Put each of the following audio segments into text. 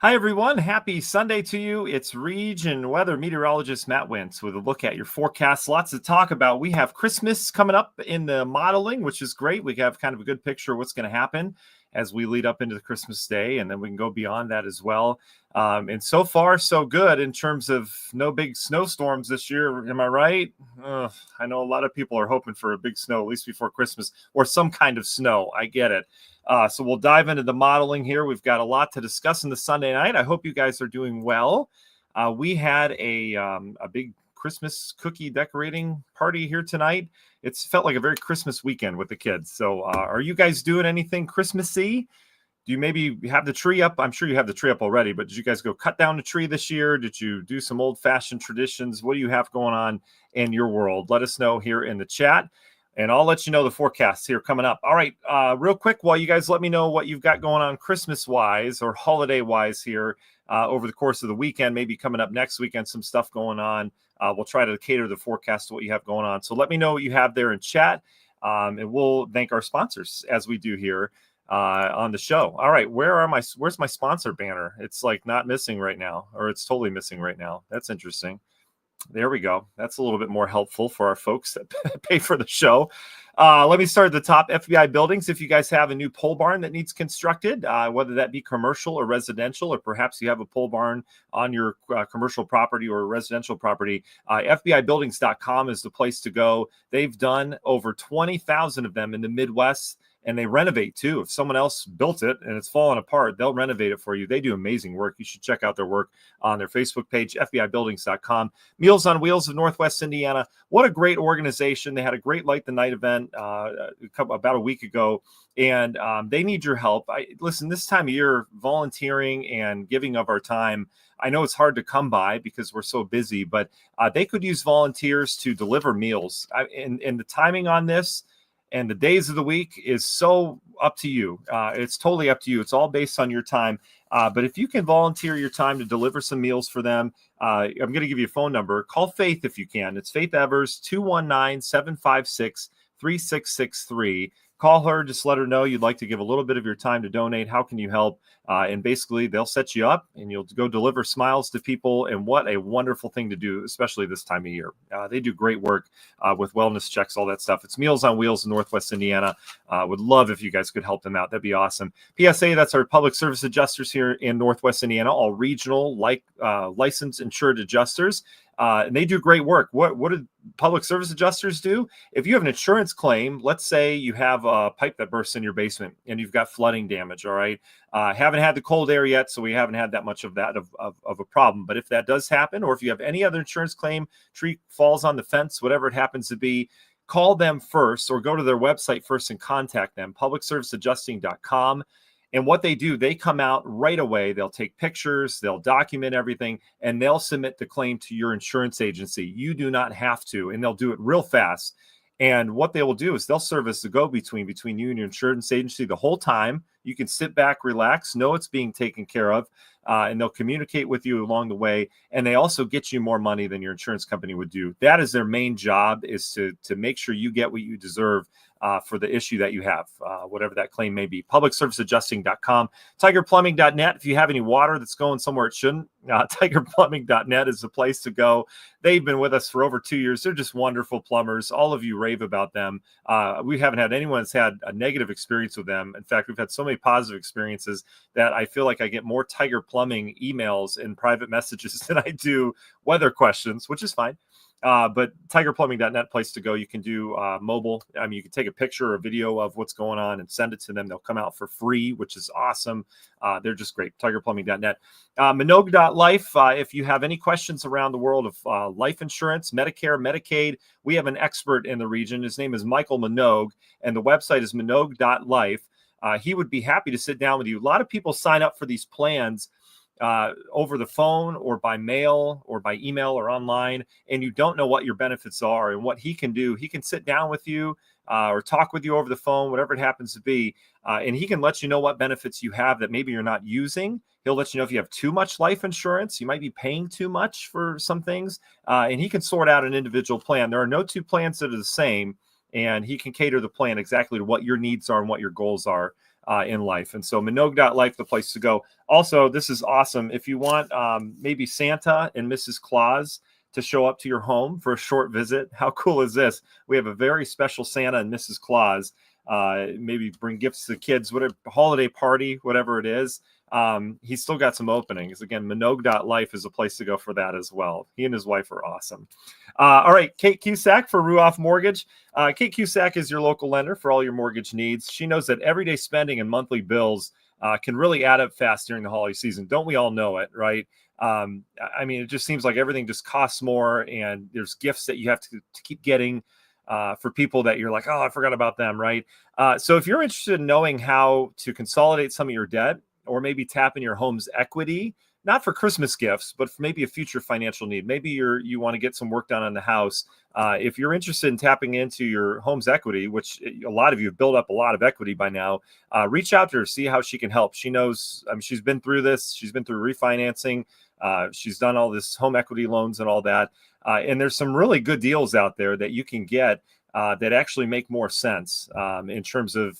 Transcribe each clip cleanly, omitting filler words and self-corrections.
Hi, everyone. Happy Sunday to you. It's region weather meteorologist Matt Wentz with a look at your forecast. Lots to talk about. We have Christmas coming up in the modeling, which is great. We have kind of a good picture of what's going to happen as we lead up into the Christmas day, and then we can go beyond that as well. And so far, so good in terms of no big snowstorms this year. Am I right? I know a lot of people are hoping for a big snow, at least before Christmas, or some kind of snow. I get it. So we'll dive into the modeling here. We've got a lot to discuss in the Sunday night. I hope you guys are doing well. We had a big Christmas cookie decorating party here tonight. It's felt like a very Christmas weekend with the kids. So are you guys doing anything Christmassy? Do you maybe have the tree up? I'm sure you have the tree up already, but did you guys go cut down the tree this year? Did you do some old-fashioned traditions? What do you have going on in your world? Let us know here in the chat. And I'll let you know the forecasts here coming up. All right, real quick, while you guys let me know what you've got going on Christmas-wise or holiday-wise here over the course of the weekend, maybe coming up next weekend, some stuff going on. We'll try to cater the forecast to what you have going on. So let me know what you have there in chat, and we'll thank our sponsors as we do here on the show. All right, where's my sponsor banner? It's like not missing right now, or it's totally missing right now. That's interesting. There we go. That's a little bit more helpful for our folks that pay for the show. Let me start at the top. FBI buildings. If you guys have a new pole barn that needs constructed, whether that be commercial or residential, or perhaps you have a pole barn on your commercial property or residential property, FBIbuildings.com is the place to go. They've done over 20,000 of them in the Midwest. And they renovate too. If someone else built it and it's falling apart, they'll renovate it for you. They do amazing work. You should check out their work on their Facebook page, FBIbuildings.com. Meals on Wheels of Northwest Indiana. What a great organization. They had a great Light the Night event about a week ago, and they need your help. Listen, this time of year, volunteering and giving of our time, I know it's hard to come by because we're so busy, but they could use volunteers to deliver meals. And the timing on this and the days of the week is so up to you. It's totally up to you. It's all based on your time. But if you can volunteer your time to deliver some meals for them, I'm going to give you a phone number. Call Faith if you can. It's Faith Evers, 219-756-3663. Call her. Just let her know you'd like to give a little bit of your time to donate. How can you help? And basically, they'll set you up, and you'll go deliver smiles to people. And what a wonderful thing to do, especially this time of year. They do great work with wellness checks, all that stuff. It's Meals on Wheels in Northwest Indiana. Would love if you guys could help them out. That'd be awesome. PSA, that's our public service adjusters here in Northwest Indiana, all regional, licensed insured adjusters. And they do great work. What do public service adjusters do? If you have an insurance claim, let's say you have a pipe that bursts in your basement and you've got flooding damage, all right? Haven't had the cold air yet, so we haven't had that much of that of a problem. But if that does happen, or if you have any other insurance claim, tree falls on the fence, whatever it happens to be, call them first or go to their website first and contact them, publicserviceadjusting.com. And what they do, they come out right away. They'll take pictures, they'll document everything, and they'll submit the claim to your insurance agency. You do not have to, and they'll do it real fast. And what they will do is they'll serve as the go-between between you and your insurance agency the whole time. You can sit back, relax, know it's being taken care of, and they'll communicate with you along the way. And they also get you more money than your insurance company would do. That is their main job, is to make sure you get what you deserve for the issue that you have, whatever that claim may be. Publicserviceadjusting.com. Tigerplumbing.net. If you have any water that's going somewhere it shouldn't, tigerplumbing.net is the place to go. They've been with us for over 2 years. They're just wonderful plumbers. All of you rave about them. We haven't had anyone that's had a negative experience with them. In fact, we've had so many positive experiences that I feel like I get more Tiger Plumbing emails and private messages than I do weather questions, which is fine. But tigerplumbing.net, place to go. You can do mobile. I mean, you can take a picture or a video of what's going on and send it to them. They'll come out for free, which is awesome. They're just great. Tigerplumbing.net. Minogue.life. If you have any questions around the world of life insurance, Medicare, Medicaid, we have an expert in the region. His name is Michael Minogue, and the website is minogue.life. He would be happy to sit down with you. A lot of people sign up for these plans over the phone or by mail or by email or online, and you don't know what your benefits are. And what he can do, he can sit down with you or talk with you over the phone, whatever it happens to be, and he can let you know what benefits you have that maybe you're not using. He'll let you know if you have too much life insurance, you might be paying too much for some things, and he can sort out an individual plan. There are no two plans that are the same, and he can cater the plan exactly to what your needs are and what your goals are. in life. And so Minogue.life, the place to go. Also, this is awesome. If you want maybe Santa and Mrs. Claus to show up to your home for a short visit, how cool is this? We have a very special Santa and Mrs. Claus. Maybe bring gifts to the kids, whatever holiday party, whatever it is. He's still got some openings. Again, Minogue.life is a place to go for that as well. He and his wife are awesome. All right, Kate Cusack for Ruoff Mortgage. Kate Cusack is your local lender for all your mortgage needs. She knows that everyday spending and monthly bills can really add up fast during the holiday season. Don't we all know it, right? I mean, it just seems like everything just costs more, and there's gifts that you have to keep getting for people that you're like, oh, I forgot about them, right? So if you're interested in knowing how to consolidate some of your debt, or maybe tap in your home's equity, not for Christmas gifts, but for maybe a future financial need. Maybe you want to get some work done on the house. If you're interested in tapping into your home's equity, which a lot of you have built up a lot of equity by now, reach out to her, see how she can help. She knows, I mean, she's been through this. She's been through refinancing. She's done all this home equity loans and all that. And there's some really good deals out there that you can get that actually make more sense in terms of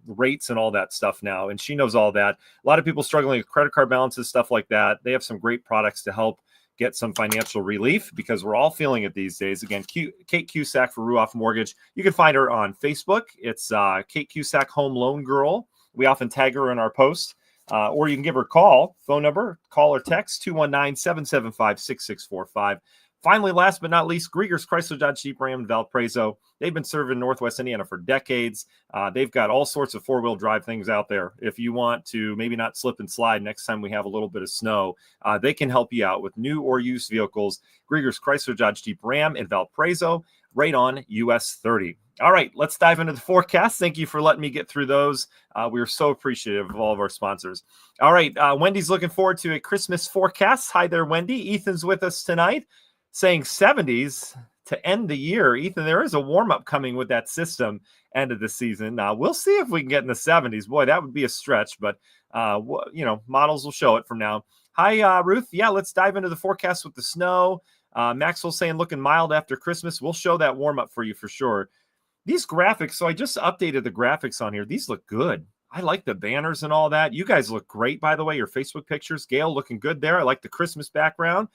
rates and all that stuff now. And she knows all that. A lot of people struggling with credit card balances, stuff like that. They have some great products to help get some financial relief, because we're all feeling it these days. Again, Kate Cusack for Ruoff Mortgage. You can find her on Facebook. It's Kate Cusack Home Loan Girl. We often tag her in our post. Or you can give her a call, phone number, call or text 219-775-6645. Finally, last but not least, Grieger's Chrysler Dodge Jeep Ram in Valparaiso. They've been serving Northwest Indiana for decades. They've got all sorts of four-wheel drive things out there. If you want to maybe not slip and slide next time we have a little bit of snow, they can help you out with new or used vehicles. Grieger's Chrysler Dodge Jeep Ram in Valparaiso, right on US 30. All right, let's dive into the forecast. Thank you for letting me get through those. We are so appreciative of all of our sponsors. All right, Wendy's looking forward to a Christmas forecast. Hi there, Wendy. Ethan's with us tonight, saying 70s to end the year. Ethan, there is a warm-up coming with that system end of the season. We'll see if we can get in the 70s. Boy, that would be a stretch, but models will show it from now. Hi, Ruth. Yeah, let's dive into the forecast with the snow. Maxwell saying looking mild after Christmas. We'll show that warm-up for you for sure. These graphics, so I just updated the graphics on here. These look good. I like the banners and all that. You guys look great, by the way, your Facebook pictures. Gail looking good there. I like the Christmas background.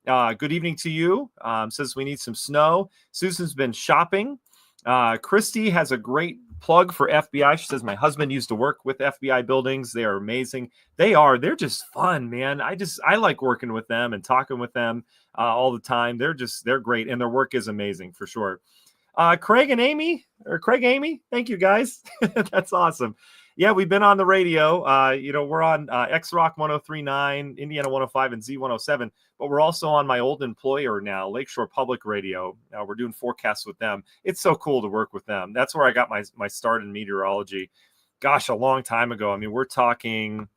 Good evening to you. Says we need some snow. Susan's been shopping. Christy has a great plug for FBI. She says, my husband used to work with FBI buildings. They are amazing. They're just fun, man. I like working with them and talking with them all the time. They're great. And their work is amazing for sure. Craig Amy, thank you guys. That's awesome. Yeah, we've been on the radio. We're on X-Rock 103.9, Indiana 105, and Z107, but we're also on my old employer now, Lakeshore Public Radio. We're doing forecasts with them. It's so cool to work with them. That's where I got my start in meteorology. Gosh, a long time ago. I mean, we're talking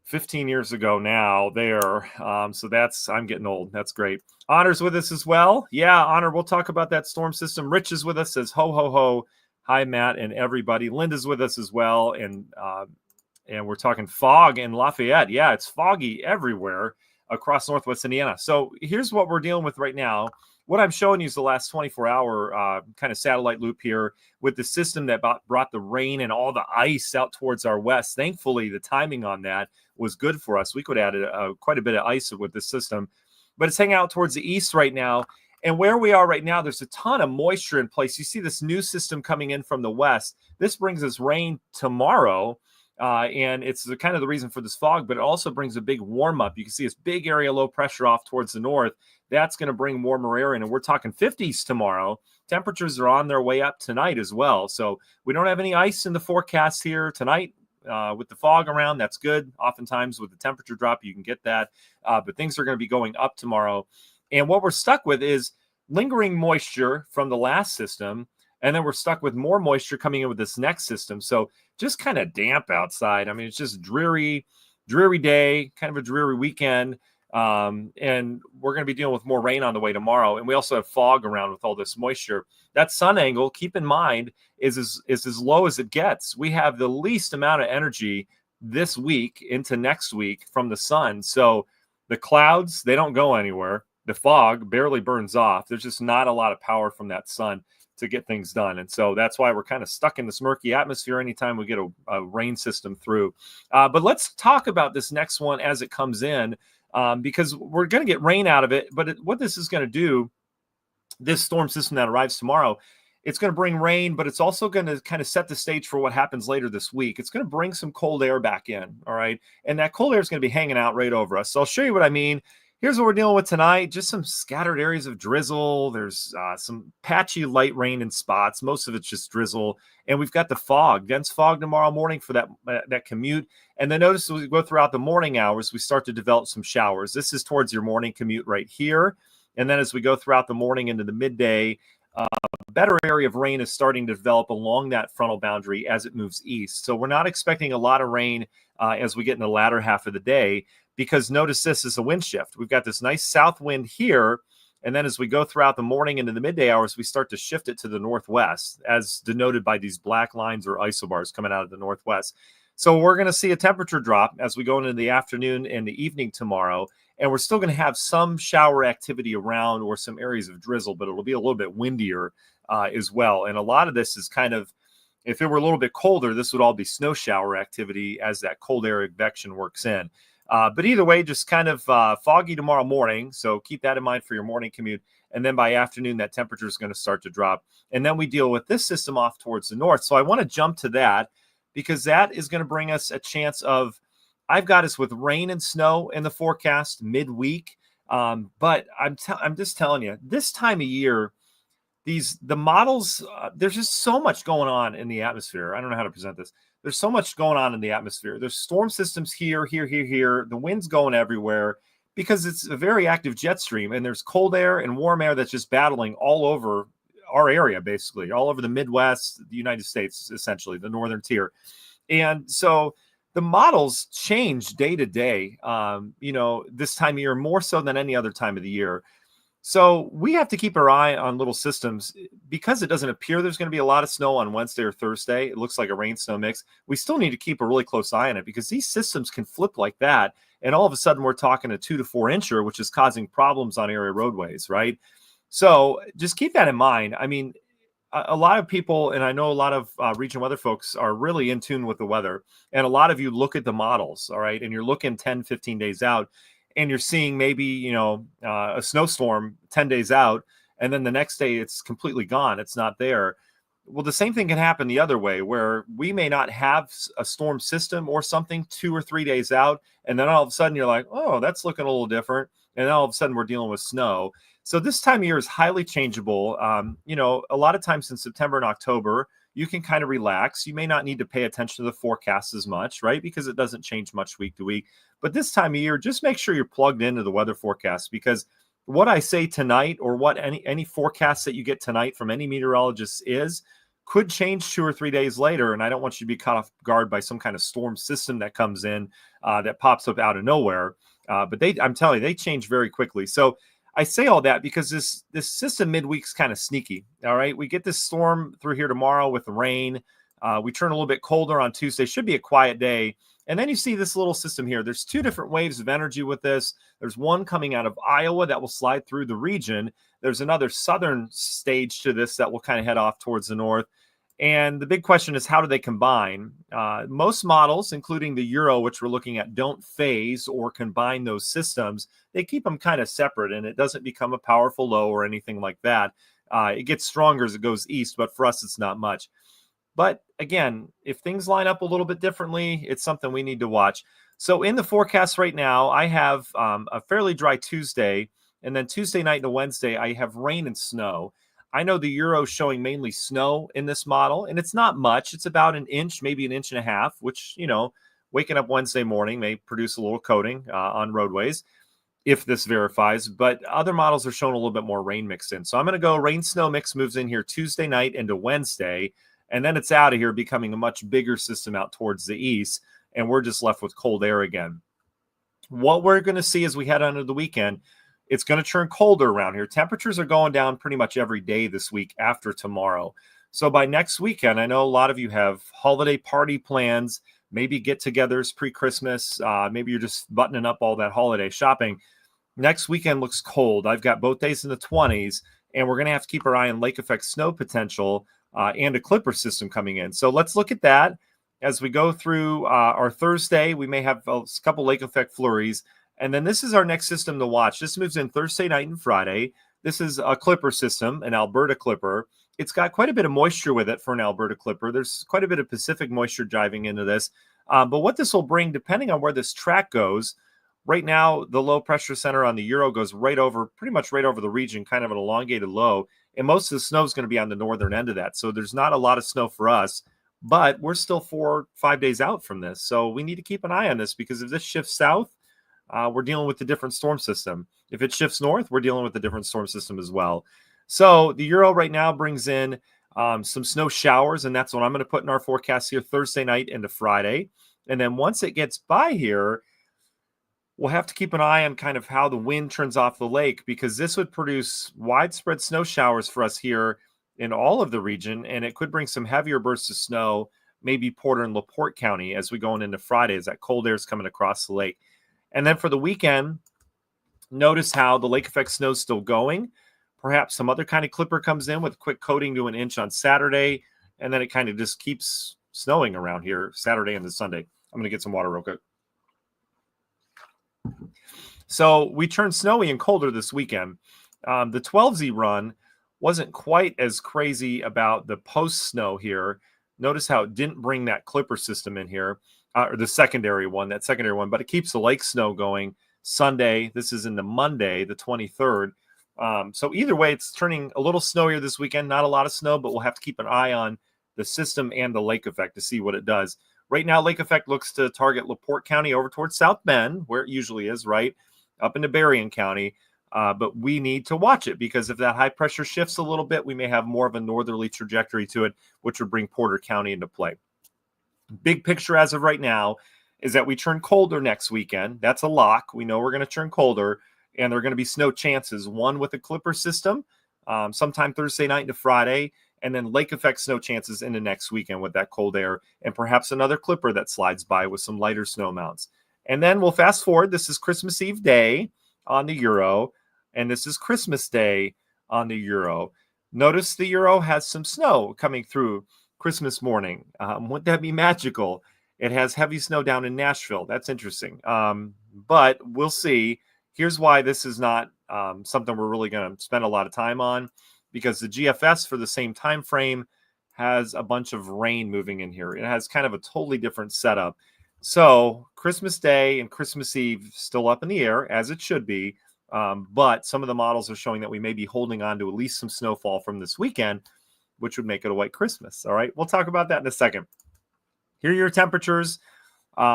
15 years ago now there. So I'm getting old. That's great. Honor's with us as well. Yeah, Honor, we'll talk about that storm system. Rich is with us, says ho, ho, ho. Hi, Matt and everybody. Linda's with us as well. And we're talking fog in Lafayette. Yeah, it's foggy everywhere across Northwest Indiana. So here's what we're dealing with right now. What I'm showing you is the last 24-hour kind of satellite loop here with the system that brought the rain and all the ice out towards our west. Thankfully, the timing on that was good for us. We could add quite a bit of ice with this system. But it's hanging out towards the east right now. And where we are right now, there's a ton of moisture in place. You see this new system coming in from the west. This brings us rain tomorrow. And it's kind of the reason for this fog, but it also brings a big warm up. You can see this big area low pressure off towards the north. That's going to bring warmer air in, and we're talking 50s tomorrow. Temperatures are on their way up tonight as well. So we don't have any ice in the forecast here tonight. With the fog around, that's good. Oftentimes with the temperature drop, you can get that. But things are going to be going up tomorrow. And what we're stuck with is lingering moisture from the last system. And then we're stuck with more moisture coming in with this next system. So just kind of damp outside. I mean, it's just dreary day, kind of a dreary weekend. And we're going to be dealing with more rain on the way tomorrow. And we also have fog around with all this moisture. That sun angle, keep in mind, is as low as it gets. We have the least amount of energy this week into next week from the sun. So the clouds, they don't go anywhere. The fog barely burns off. There's just not a lot of power from that sun. to get things done. And so that's why we're kind of stuck in this murky atmosphere anytime we get a rain system through. But let's talk about this next one as it comes in, because we're going to get rain out of it. But what this is going to do, this storm system that arrives tomorrow, it's going to bring rain, but it's also going to kind of set the stage for what happens later this week. It's going to bring some cold air back in, all right? And that cold air is going to be hanging out right over us. So I'll show you what I mean. Here's what we're dealing with tonight. Just some scattered areas of drizzle. There's some patchy light rain in spots. Most of it's just drizzle. And we've got the fog, dense fog tomorrow morning for that commute. And then notice as we go throughout the morning hours, we start to develop some showers. This is towards your morning commute right here. And then as we go throughout the morning into the midday, a better area of rain is starting to develop along that frontal boundary as it moves east. So we're not expecting a lot of rain as we get in the latter half of the day, because notice this is a wind shift. We've got this nice south wind here. And then as we go throughout the morning into the midday hours, we start to shift it to the northwest, as denoted by these black lines or isobars coming out of the northwest. So we're going to see a temperature drop as we go into the afternoon and the evening tomorrow. And we're still going to have some shower activity around or some areas of drizzle, but it'll be a little bit windier as well. And a lot of this is kind of, if it were a little bit colder, this would all be snow shower activity as that cold air advection works in. But either way, just kind of foggy tomorrow morning. So keep that in mind for your morning commute. And then by afternoon, that temperature is going to start to drop. And then we deal with this system off towards the north. So I want to jump to that, because that is going to bring us a chance of, I've got us with rain and snow in the forecast midweek. But I'm just telling you, this time of year, the models, there's just so much going on in the atmosphere. I don't know how to present this. There's so much going on in the atmosphere. There's storm systems here. The wind's going everywhere because it's a very active jet stream, and there's cold air and warm air that's just battling all over our area, basically, all over the Midwest, the United States, essentially, the northern tier. And so the models change day to day, this time of year, more so than any other time of the year. So we have to keep our eye on little systems, because it doesn't appear there's going to be a lot of snow on Wednesday or Thursday. It looks like a rain-snow mix. We still need to keep a really close eye on it, because these systems can flip like that. And all of a sudden we're talking a 2 to 4 incher, which is causing problems on area roadways, right? So just keep that in mind. I mean, a lot of people, and I know a lot of regional weather folks are really in tune with the weather. And a lot of you look at the models, all right? And you're looking 10, 15 days out, and you're seeing maybe, a snowstorm 10 days out, and then the next day it's completely gone. It's not there. Well, the same thing can happen the other way, where we may not have a storm system or something 2 or 3 days out, and then all of a sudden you're like, oh, that's looking a little different. And then all of a sudden we're dealing with snow. So this time of year is highly changeable. A lot of times in September and October, you can kind of relax. You may not need to pay attention to the forecast as much, right? Because it doesn't change much week to week. But this time of year, just make sure you're plugged into the weather forecast, because what I say tonight, or what any forecast that you get tonight from any meteorologist could change 2 or 3 days later. And I don't want you to be caught off guard by some kind of storm system that comes in that pops up out of nowhere. But I'm telling you, they change very quickly. So I say all that because this system midweek's kind of sneaky. All right, we get this storm through here tomorrow with the rain. We turn a little bit colder on Tuesday. Should be a quiet day. And then you see this little system here. There's 2 different waves of energy with this. There's one coming out of Iowa that will slide through the region. There's another southern stage to this that will kind of head off towards the north. And the big question is, how do they combine? Most models, including the Euro, which we're looking at, don't phase or combine those systems. They keep them kind of separate, and it doesn't become a powerful low or anything like that. It gets stronger as it goes east, but for us, it's not much. But again, if things line up a little bit differently, it's something we need to watch. So in the forecast right now, I have a fairly dry Tuesday, and then Tuesday night into Wednesday, I have rain and snow. I know the Euro is showing mainly snow in this model, and it's not much. It's about an inch, maybe an inch and a half, which, waking up Wednesday morning may produce a little coating on roadways if this verifies. But other models are showing a little bit more rain mixed in. So I'm going to go rain-snow mix moves in here Tuesday night into Wednesday, and then it's out of here, becoming a much bigger system out towards the east, and we're just left with cold air again. What we're going to see as we head into the weekend, it's going to turn colder around here. Temperatures are going down pretty much every day this week after tomorrow. So by next weekend, I know a lot of you have holiday party plans, maybe get-togethers pre-Christmas. Maybe you're just buttoning up all that holiday shopping. Next weekend looks cold. I've got both days in the 20s, and we're going to have to keep our eye on lake effect snow potential and a clipper system coming in. So let's look at that as we go through our Thursday. We may have a couple lake effect flurries, and then this is our next system to watch. This moves in Thursday night and Friday. This is a clipper system, an Alberta clipper. It's got quite a bit of moisture with it for an Alberta clipper. There's quite a bit of Pacific moisture driving into this. But what this will bring, depending on where this track goes, right now, the low pressure center on the Euro goes pretty much right over the region, kind of an elongated low. And most of the snow is going to be on the northern end of that. So there's not a lot of snow for us, but we're still 4 or 5 days out from this. So we need to keep an eye on this, because if this shifts south, we're dealing with a different storm system. If it shifts north, we're dealing with a different storm system as well. So the Euro right now brings in some snow showers, and that's what I'm going to put in our forecast here Thursday night into Friday. And then once it gets by here, we'll have to keep an eye on kind of how the wind turns off the lake, because this would produce widespread snow showers for us here in all of the region, and it could bring some heavier bursts of snow, maybe Porter and LaPorte County as we go into Friday, as that cold air is coming across the lake. And then for the weekend, notice how the lake effect snow is still going. Perhaps some other kind of clipper comes in with a quick coating to 1 inch on Saturday, and then it kind of just keeps snowing around here Saturday and Sunday. I'm going to get some water real quick. So we turned snowy and colder this weekend. The 12Z run wasn't quite as crazy about the post snow here. Notice how it didn't bring that clipper system in here, or the secondary one, but it keeps the lake snow going Sunday. This is in the Monday, the 23rd. So either way, it's turning a little snowier this weekend. Not a lot of snow, but we'll have to keep an eye on the system and the lake effect to see what it does. Right now, lake effect looks to target LaPorte County over towards South Bend, where it usually is, right, up into Berrien County. But we need to watch it, because if that high pressure shifts a little bit, we may have more of a northerly trajectory to it, which would bring Porter County into play. Big picture as of right now is that we turn colder next weekend. That's a lock. We know we're going to turn colder, and there are going to be snow chances, one with a clipper system sometime Thursday night into Friday, and then lake effect snow chances into next weekend with that cold air, and perhaps another clipper that slides by with some lighter snow amounts. And then we'll fast forward. This is Christmas Eve day on the Euro, and this is Christmas Day on the Euro. Notice the Euro has some snow coming through Christmas morning. Wouldn't that be magical? It has heavy snow down in Nashville. That's interesting. But we'll see. Here's why this is not something we're really going to spend a lot of time on, because the GFS for the same time frame has a bunch of rain moving in here. It has kind of a totally different setup. So Christmas Day and Christmas Eve still up in the air, as it should be. But some of the models are showing that we may be holding on to at least some snowfall from this weekend, which would make it a white Christmas. All right, we'll talk about that in a second. Here are your temperatures.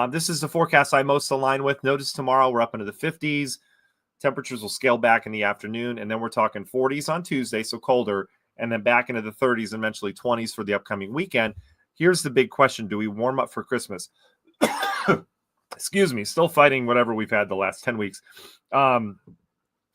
This is the forecast I most align with. Notice tomorrow we're up into the 50s. Temperatures will scale back in the afternoon, and then we're talking 40s on Tuesday, so colder, and then back into the 30s and eventually 20s for the upcoming weekend. Here's the big question. Do we warm up for Christmas? Excuse me, still fighting whatever we've had the last 10 weeks.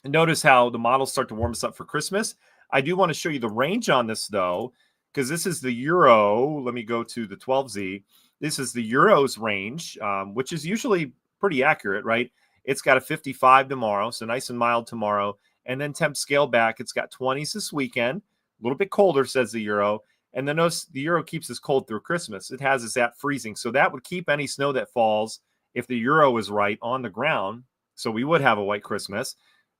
Notice how the models start to warm us up for Christmas. I do want to show you the range on this, though, because this is the Euro. Let me go to the 12Z. This is the Euro's range, which is usually pretty accurate, right? It's got a 55 tomorrow, so nice and mild tomorrow. And then temp scale back. It's got 20s this weekend. A little bit colder, says the Euro. And then notice the Euro keeps us cold through Christmas. It has us at freezing. So that would keep any snow that falls, if the Euro is right, on the ground. So we would have a white Christmas.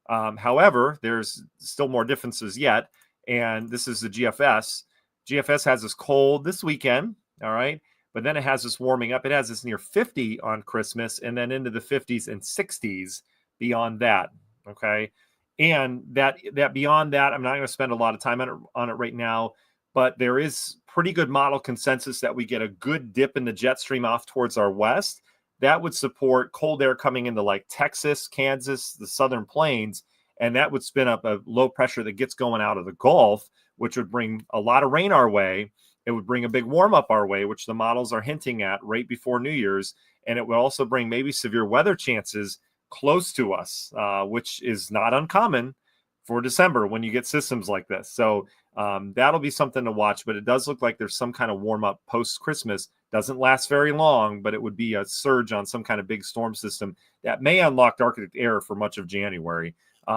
However, there's still more differences yet. And this is the GFS. GFS has us cold this weekend. All right. But then it has us warming up. It has us near 50 on Christmas, and then into the 50s and 60s beyond that. Okay. And that beyond that, I'm not going to spend a lot of time on it right now, but there is pretty good model consensus that we get a good dip in the jet stream off towards our west. That would support cold air coming into like Texas, Kansas, the southern plains, and that would spin up a low pressure that gets going out of the Gulf, which would bring a lot of rain our way. It would bring a big warm up our way, which the models are hinting at right before New Year's. And it would also bring maybe severe weather chances close to us, which is not uncommon for December when you get systems like this. So that'll be something to watch. But it does look like there's some kind of warm up post Christmas. Doesn't last very long, but it would be a surge on some kind of big storm system that may unlock Arctic air for much of January.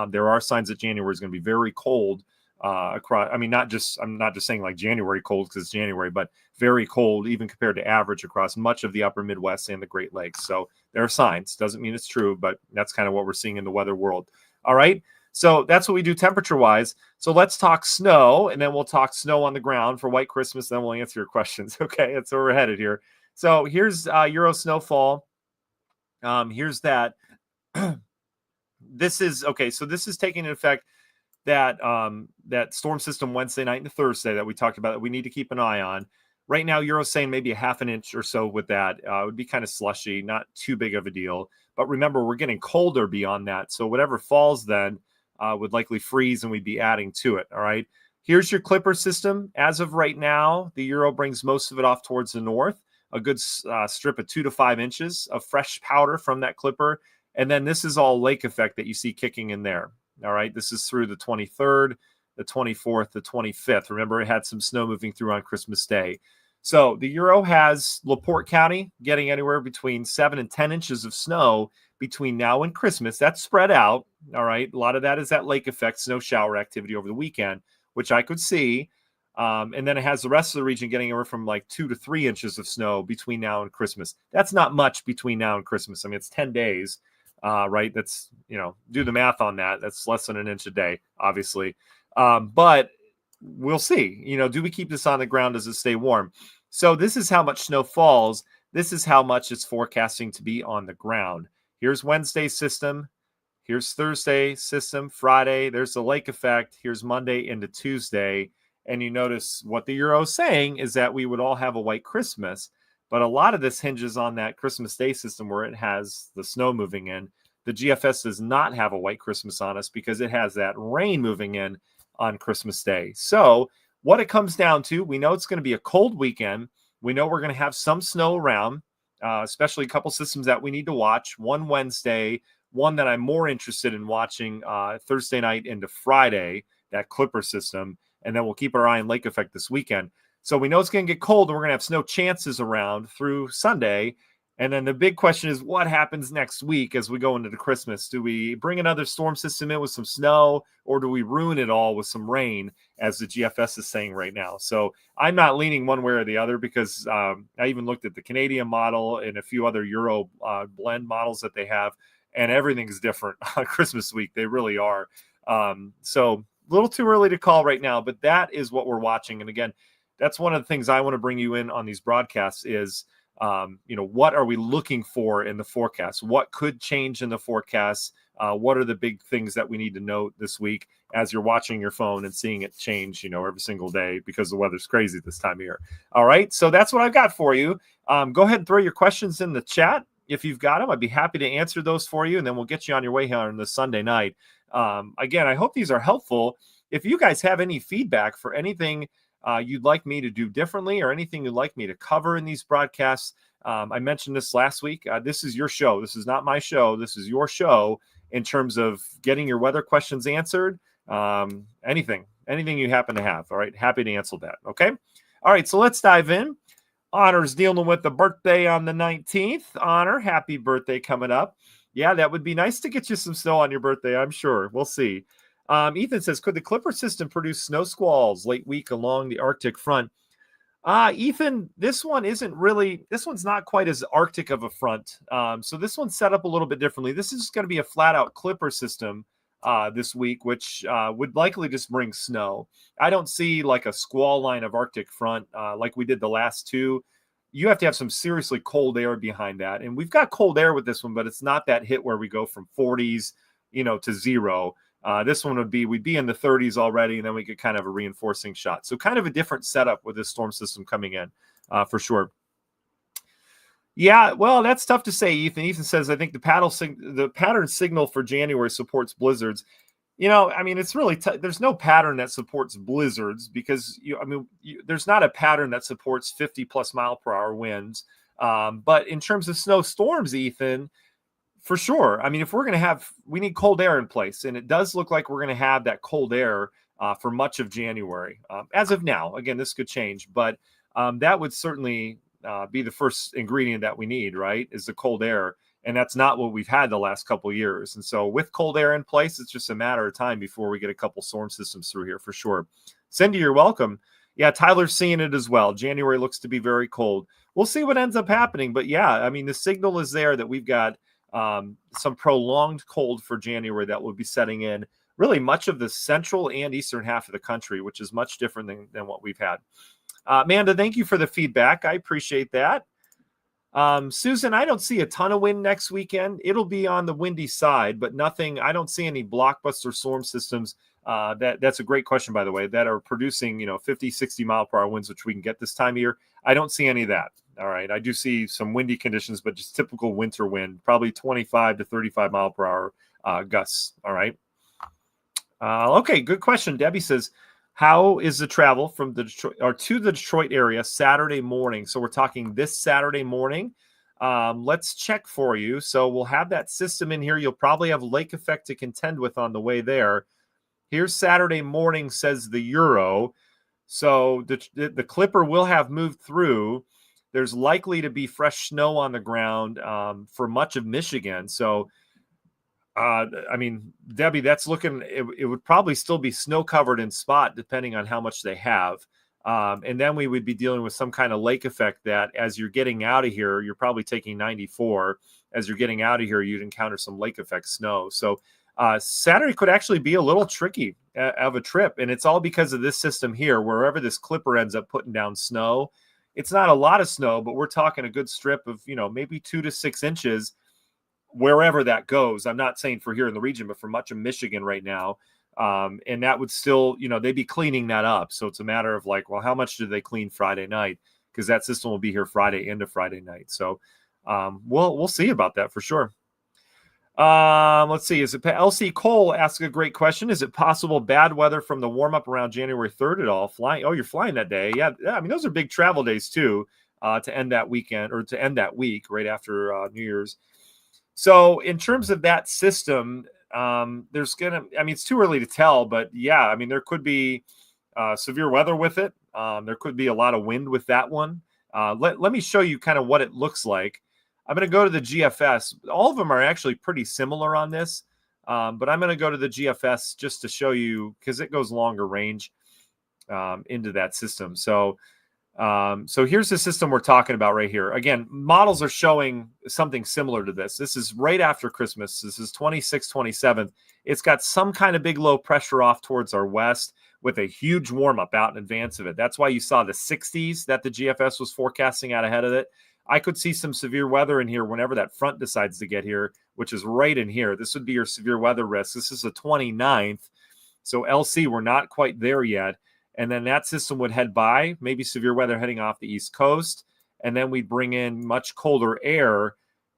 There are signs that January is going to be very cold across. I mean, I'm not just saying like January cold because it's January, but very cold even compared to average across much of the upper Midwest and the Great Lakes. So there are signs. Doesn't mean it's true, but that's kind of what we're seeing in the weather world. All right. So that's what we do temperature wise. So let's talk snow, and then we'll talk snow on the ground for White Christmas. Then we'll answer your questions. Okay. That's where we're headed here. So here's Euro snowfall. Here's that. This is okay. So this is taking into effect that storm system Wednesday night and Thursday that we talked about that we need to keep an eye on. Right now, Euro's saying maybe a half an inch or so with that. It would be kind of slushy, not too big of a deal. But remember, we're getting colder beyond that. So whatever falls then would likely freeze, and we'd be adding to it. All right. Here's your Clipper system. As of right now, the Euro brings most of it off towards the north. A good strip of 2 to 5 inches of fresh powder from that Clipper. And then this is all lake effect that you see kicking in there. All right. This is through the 23rd, the 24th, the 25th. Remember, it had some snow moving through on Christmas Day. So the Euro has LaPorte County getting anywhere between 7 and 10 inches of snow between now and Christmas. That's spread out. All right. A lot of that is that lake effect, snow shower activity over the weekend, which I could see. And then it has the rest of the region getting anywhere from like 2 to 3 inches of snow between now and Christmas. That's not much between now and Christmas. I mean, it's 10 days, right? That's, do the math on that. That's less than an inch a day, obviously. But we'll see, do we keep this on the ground? Does it stay warm? So this is how much snow falls. This is how much it's forecasting to be on the ground. Here's Wednesday's system. Here's Thursday system, Friday. There's the lake effect. Here's Monday into Tuesday. And you notice what the Euro is saying is that we would all have a white Christmas. But a lot of this hinges on that Christmas Day system where it has the snow moving in. The GFS does not have a white Christmas on us because it has that rain moving in on Christmas Day. So what it comes down to, we know it's going to be a cold weekend. We know we're going to have some snow around, especially a couple systems that we need to watch. One Wednesday, one that I'm more interested in watching Thursday night into Friday, that Clipper system. And then we'll keep our eye on lake effect this weekend. So we know it's going to get cold and we're going to have snow chances around through Sunday. And then the big question is what happens next week as we go into the Christmas? Do we bring another storm system in with some snow, or do we ruin it all with some rain, as the GFS is saying right now? So I'm not leaning one way or the other because I even looked at the Canadian model and a few other Euro blend models that they have, and everything's different on Christmas week. They really are. So a little too early to call right now, but that is what we're watching. And again, that's one of the things I want to bring you in on these broadcasts is, what are we looking for in the forecast? What could change in the forecast? What are the big things that we need to note this week as you're watching your phone and seeing it change, every single day because the weather's crazy this time of year. All right. So that's what I've got for you. Go ahead and throw your questions in the chat. If you've got them, I'd be happy to answer those for you. And then we'll get you on your way here on this Sunday night. Again, I hope these are helpful. If you guys have any feedback for anything you'd like me to do differently or anything you'd like me to cover in these broadcasts, I mentioned this last week. This is your show. This is not my show. This is your show in terms of getting your weather questions answered. Anything you happen to have. All right. Happy to answer that. Okay. All right. So let's dive in. Honor's dealing with the birthday on the 19th. Honor, happy birthday coming up. Yeah, that would be nice to get you some snow on your birthday, I'm sure. We'll see. Ethan says, could the Clipper system produce snow squalls late week along the Arctic front? Ethan, this one's not quite as Arctic of a front. So this one's set up a little bit differently. This is going to be a flat out Clipper system this week, which would likely just bring snow. I don't see like a squall line of Arctic front like we did the last two. You have to have some seriously cold air behind that. And we've got cold air with this one, but it's not that hit where we go from 40s, to zero. This one we'd be in the 30s already, and then we get kind of a reinforcing shot. So kind of a different setup with this storm system coming in for sure. Yeah, well, that's tough to say, Ethan. Ethan says, I think the pattern signal for January supports blizzards. It's really there's no pattern that supports blizzards because there's not a pattern that supports 50 plus mile per hour winds. But in terms of snowstorms, Ethan, for sure. If we're going to we need cold air in place, and it does look like we're going to have that cold air for much of January. As of now, again, this could change, but that would certainly be the first ingredient that we need, right? Is the cold air. And that's not what we've had the last couple of years. And so with cold air in place, it's just a matter of time before we get a couple storm systems through here for sure. Cindy, you're welcome. Yeah, Tyler's seeing it as well. January looks to be very cold. We'll see what ends up happening. But yeah, I mean, the signal is there that we've got some prolonged cold for January that will be setting in really much of the central and eastern half of the country, which is much different than what we've had. Amanda, thank you for the feedback. I appreciate that. Susan, I don't see a ton of wind next weekend. It'll be on the windy side, but nothing. I don't see any blockbuster storm systems. That's a great question, by the way, that are producing, 50, 60 mile per hour winds, which we can get this time of year. I don't see any of that. All right. I do see some windy conditions, but just typical winter wind, probably 25 to 35 mile per hour gusts. All right. Okay. Good question. Debbie says, how is the travel from the Detroit or to the Detroit area Saturday morning? So we're talking this Saturday morning. Let's check for you. So we'll have that system in here. You'll probably have lake effect to contend with on the way there. Here's Saturday morning, says the Euro. So the Clipper will have moved through. There's likely to be fresh snow on the ground for much of Michigan. So, I mean, Debbie, that's looking, it would probably still be snow covered in spot, depending on how much they have. And then we would be dealing with some kind of lake effect that as you're getting out of here, you're probably taking 94. As you're getting out of here, you'd encounter some lake effect snow. So Saturday could actually be a little tricky of a trip. And it's all because of this system here, wherever this Clipper ends up putting down snow. It's not a lot of snow, but we're talking a good strip of, maybe 2 to 6 inches wherever that goes. I'm not saying for here in the region, but for much of Michigan right now. And that would still, they'd be cleaning that up. So it's a matter of like, well, how much do they clean Friday night? Because that system will be here Friday into Friday night. So we'll see about that for sure. Let's see. Is it LC Cole asks a great question. Is it possible bad weather from the warm up around January 3rd at all? Flying? Oh, you're flying that day. Yeah. I mean, those are big travel days too, to end that weekend or to end that week right after New Year's. So in terms of that system, it's too early to tell, but yeah, I mean, there could be severe weather with it. There could be a lot of wind with that one. Let me show you kind of what it looks like. I'm going to go to the GFS. All of them are actually pretty similar on this, but I'm going to go to the GFS just to show you because it goes longer range into that system. So here's the system we're talking about right here. Again, models are showing something similar to this. This is right after Christmas. This is 26th, 27th. It's got some kind of big low pressure off towards our west with a huge warm up out in advance of it. That's why you saw the 60s that the GFS was forecasting out ahead of it. I could see some severe weather in here whenever that front decides to get here, which is right in here. This would be your severe weather risk. This is the 29th. So LC, we're not quite there yet. And then that system would head by, maybe severe weather heading off the East Coast. And then we'd bring in much colder air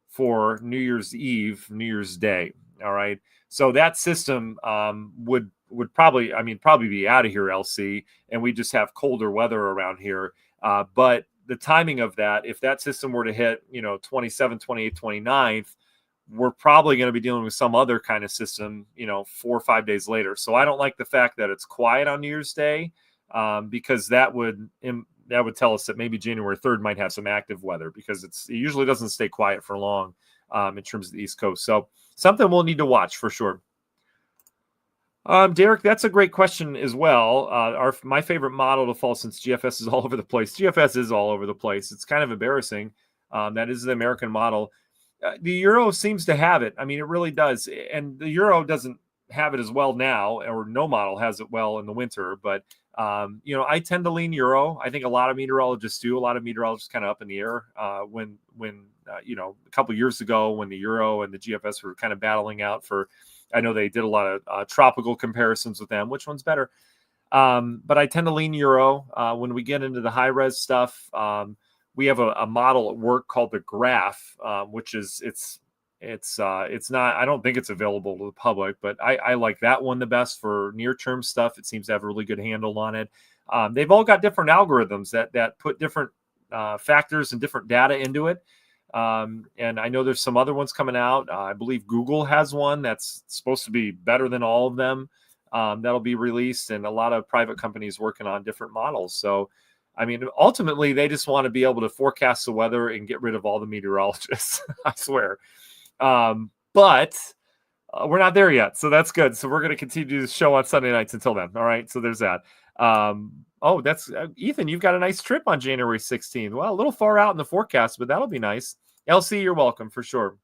for New Year's Eve, New Year's Day. All right. So that system would probably be out of here, LC. And we just have colder weather around here. But the timing of that, if that system were to hit, 27th, 28th, 29th, we're probably going to be dealing with some other kind of system, 4 or 5 days later. So I don't like the fact that it's quiet on New Year's Day because that would tell us that maybe January 3rd might have some active weather because it usually doesn't stay quiet for long in terms of the East Coast. So something we'll need to watch for sure. Derek, that's a great question as well. My favorite model to fall since GFS is all over the place. GFS is all over the place. It's kind of embarrassing. That is the American model. The Euro seems to have it. I mean, it really does. And the Euro doesn't have it as well now, or no model has it well in the winter. But, I tend to lean Euro. I think a lot of meteorologists do. A lot of meteorologists kind of up in the air when a couple of years ago when the Euro and the GFS were kind of battling out for, I know they did a lot of tropical comparisons with them. Which one's better? But I tend to lean Euro. When we get into the high-res stuff, we have a model at work called the Graph, which is it's not. I don't think it's available to the public, but I like that one the best for near-term stuff. It seems to have a really good handle on it. They've all got different algorithms that put different factors and different data into it. And I know there's some other ones coming out. I believe Google has one that's supposed to be better than all of them. That'll be released, and a lot of private companies working on different models. So, I mean, ultimately, they just want to be able to forecast the weather and get rid of all the meteorologists. I swear. But we're not there yet, so that's good. So we're going to continue to do the show on Sunday nights until then. All right, so there's that. That's Ethan. You've got a nice trip on January 16th. Well, a little far out in the forecast, but that'll be nice. LC, you're welcome for sure.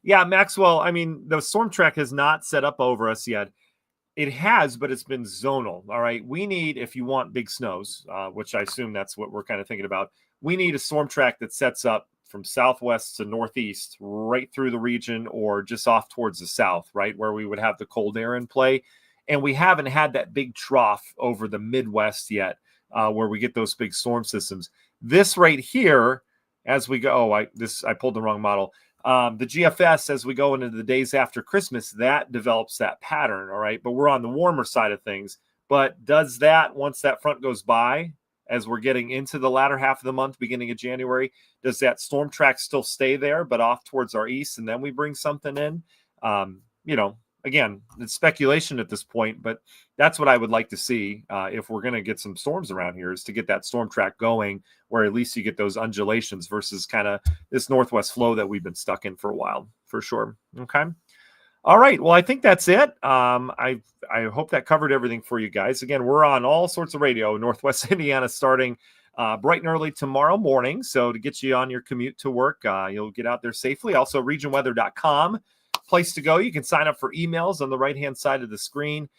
Yeah, Maxwell. I mean, the storm track has not set up over us yet. It has, but it's been zonal. All right, we need, if you want big snows, which I assume that's what we're kind of thinking about, we need a storm track that sets up from southwest to northeast, right through the region, or just off towards the south, right, where we would have the cold air in play. And we haven't had that big trough over the Midwest yet, where we get those big storm systems. This right here, as we go, I pulled the wrong model. The GFS, as we go into the days after Christmas, that develops that pattern, all right? But we're on the warmer side of things. But does that, once that front goes by, as we're getting into the latter half of the month, beginning of January, does that storm track still stay there, but off towards our east, and then we bring something in? Again, it's speculation at this point, but that's what I would like to see if we're going to get some storms around here, is to get that storm track going where at least you get those undulations versus kind of this northwest flow that we've been stuck in for a while, for sure. Okay. All right. Well, I think that's it. I hope that covered everything for you guys. Again, we're on all sorts of radio, Northwest Indiana, starting bright and early tomorrow morning. So to get you on your commute to work, you'll get out there safely. Also, regionweather.com. Place to go. You can sign up for emails on the right-hand side of the screen.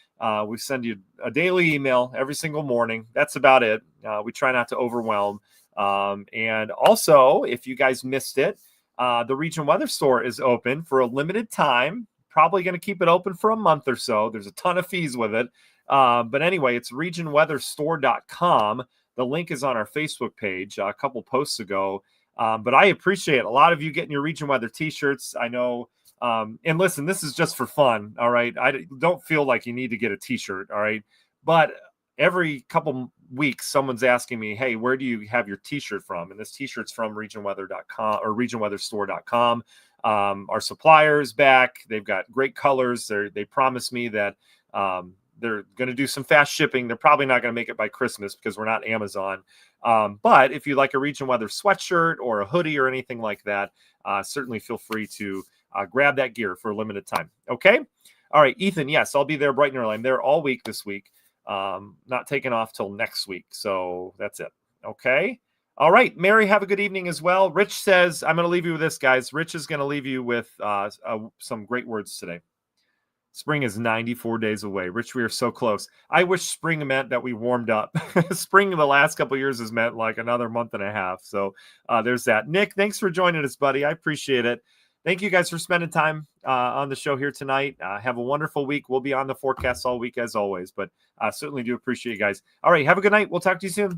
We send you a daily email every single morning. That's about it. We try not to overwhelm. And also, if you guys missed it, the Region Weather Store is open for a limited time. Probably going to keep it open for a month or so. There's a ton of fees with it. But anyway, it's regionweatherstore.com. The link is on our Facebook page a couple posts ago. But I appreciate a lot of you getting your Region Weather t-shirts. I know. And listen, this is just for fun. All right. I don't feel like you need to get a t-shirt. All right. But every couple weeks, someone's asking me, hey, where do you have your t-shirt from? And this t-shirt's from regionweather.com or regionweatherstore.com. Our supplier's back. They've got great colors. They promised me that they're going to do some fast shipping. They're probably not going to make it by Christmas because we're not Amazon. But if you like a Region Weather sweatshirt or a hoodie or anything like that, certainly feel free to grab that gear for a limited time. Okay. All right, Ethan. Yes, I'll be there bright and early. I'm there all week this week. Not taking off till next week. So that's it. Okay. All right. Mary, have a good evening as well. Rich says, I'm going to leave you with this, guys. Rich is going to leave you with some great words today. Spring is 94 days away. Rich, we are so close. I wish spring meant that we warmed up. Spring in the last couple of years has meant like another month and a half. So there's that. Nick, thanks for joining us, buddy. I appreciate it. Thank you guys for spending time on the show here tonight. Have a wonderful week. We'll be on the forecast all week as always, but certainly do appreciate you guys. All right. Have a good night. We'll talk to you soon.